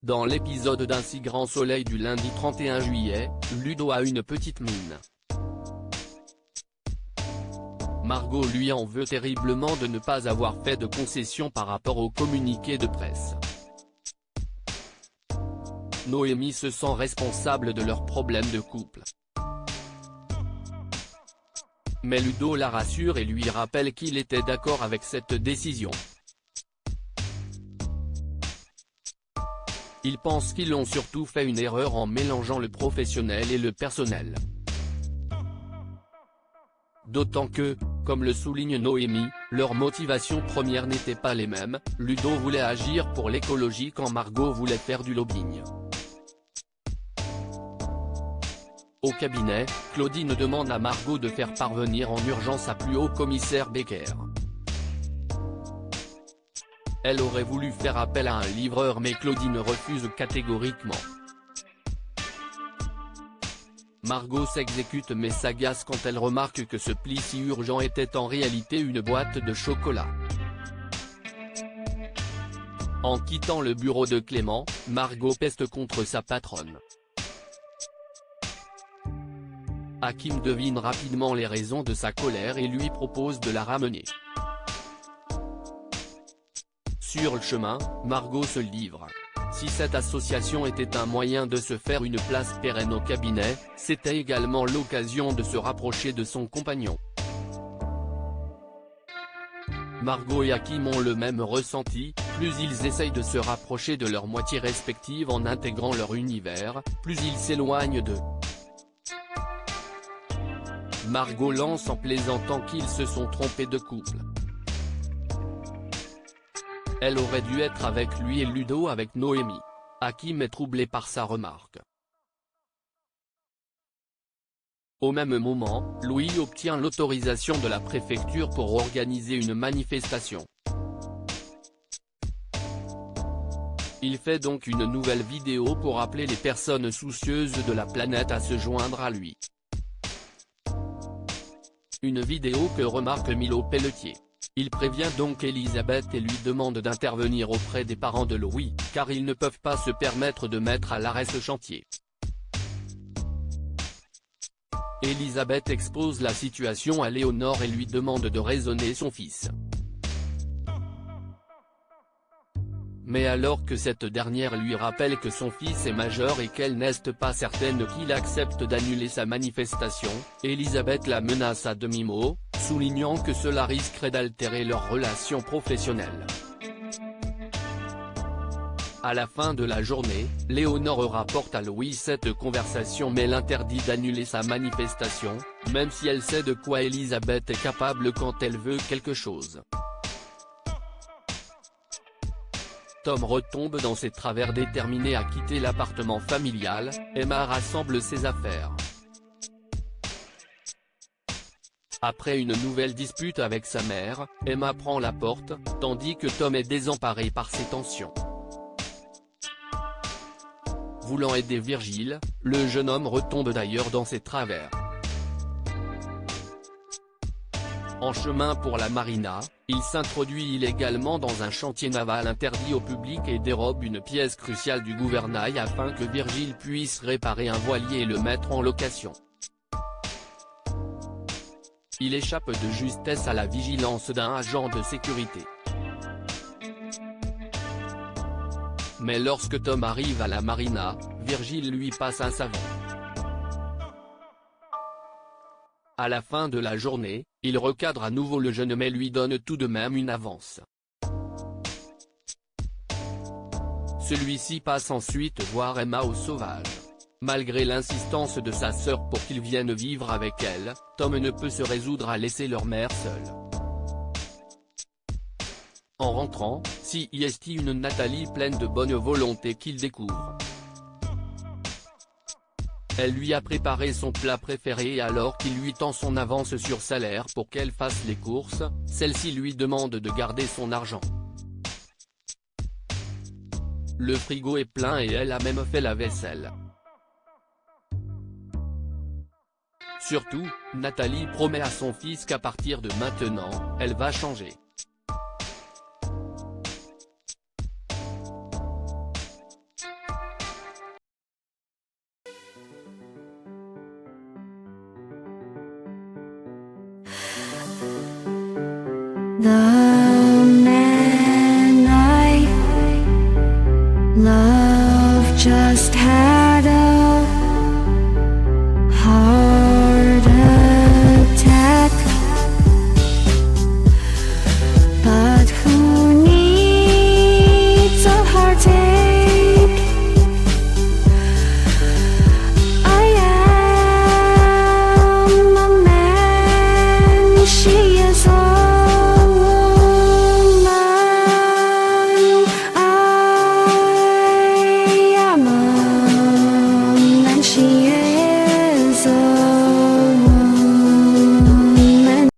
Dans l'épisode d'Un si grand soleil du lundi 31 juillet, Ludo a une petite mine. Margot lui en veut terriblement de ne pas avoir fait de concessions par rapport au communiqué de presse. Noémie se sent responsable de leurs problèmes de couple. Mais Ludo la rassure et lui rappelle qu'il était d'accord avec cette décision. Il pense qu'ils ont surtout fait une erreur en mélangeant le professionnel et le personnel. D'autant que, comme le souligne Noémie, leurs motivations premières n'étaient pas les mêmes, Ludo voulait agir pour l'écologie quand Margot voulait faire du lobbying. Au cabinet, Claudine demande à Margot de faire parvenir en urgence à plus haut commissaire Becker. Elle aurait voulu faire appel à un livreur mais Claudine refuse catégoriquement. Margot s'exécute mais s'agace quand elle remarque que ce pli si urgent était en réalité une boîte de chocolat. En quittant le bureau de Clément, Margot peste contre sa patronne. Hakim devine rapidement les raisons de sa colère et lui propose de la ramener. Sur le chemin, Margot se livre. Si cette association était un moyen de se faire une place pérenne au cabinet, c'était également l'occasion de se rapprocher de son compagnon. Margot et Hakim ont le même ressenti, plus ils essayent de se rapprocher de leurs moitiés respectives en intégrant leur univers, plus ils s'éloignent d'eux. Margot lance en plaisantant qu'ils se sont trompés de couple. Elle aurait dû être avec lui et Ludo avec Noémie. Hakim est troublé par sa remarque. Au même moment, Louis obtient l'autorisation de la préfecture pour organiser une manifestation. Il fait donc une nouvelle vidéo pour appeler les personnes soucieuses de la planète à se joindre à lui. Une vidéo que remarque Milo Pelletier. Il prévient donc Elisabeth et lui demande d'intervenir auprès des parents de Louis, car ils ne peuvent pas se permettre de mettre à l'arrêt ce chantier. Elisabeth expose la situation à Léonore et lui demande de raisonner son fils. Mais alors que cette dernière lui rappelle que son fils est majeur et qu'elle n'est pas certaine qu'il accepte d'annuler sa manifestation, Elisabeth la menace à demi-mot, soulignant que cela risquerait d'altérer leur relation professionnelle. À la fin de la journée, Léonore rapporte à Louis cette conversation mais l'interdit d'annuler sa manifestation, même si elle sait de quoi Elisabeth est capable quand elle veut quelque chose. Tom retombe dans ses travers déterminé à quitter l'appartement familial, Emma rassemble ses affaires. Après une nouvelle dispute avec sa mère, Emma prend la porte, tandis que Tom est désemparé par ses tensions. Voulant aider Virgile, le jeune homme retombe d'ailleurs dans ses travers. En chemin pour la marina, il s'introduit illégalement dans un chantier naval interdit au public et dérobe une pièce cruciale du gouvernail afin que Virgile puisse réparer un voilier et le mettre en location. Il échappe de justesse à la vigilance d'un agent de sécurité. Mais lorsque Tom arrive à la marina, Virgile lui passe un savon. À la fin de la journée, il recadre à nouveau le jeune mais lui donne tout de même une avance. Celui-ci passe ensuite voir Emma au sauvage. Malgré l'insistance de sa sœur pour qu'il vienne vivre avec elle, Tom ne peut se résoudre à laisser leur mère seule. En rentrant, s'y est une Nathalie pleine de bonne volonté qu'il découvre. Elle lui a préparé son plat préféré et alors qu'il lui tend son avance sur salaire pour qu'elle fasse les courses, celle-ci lui demande de garder son argent. Le frigo est plein et elle a même fait la vaisselle. Surtout, Nathalie promet à son fils qu'à partir de maintenant, elle va changer. 날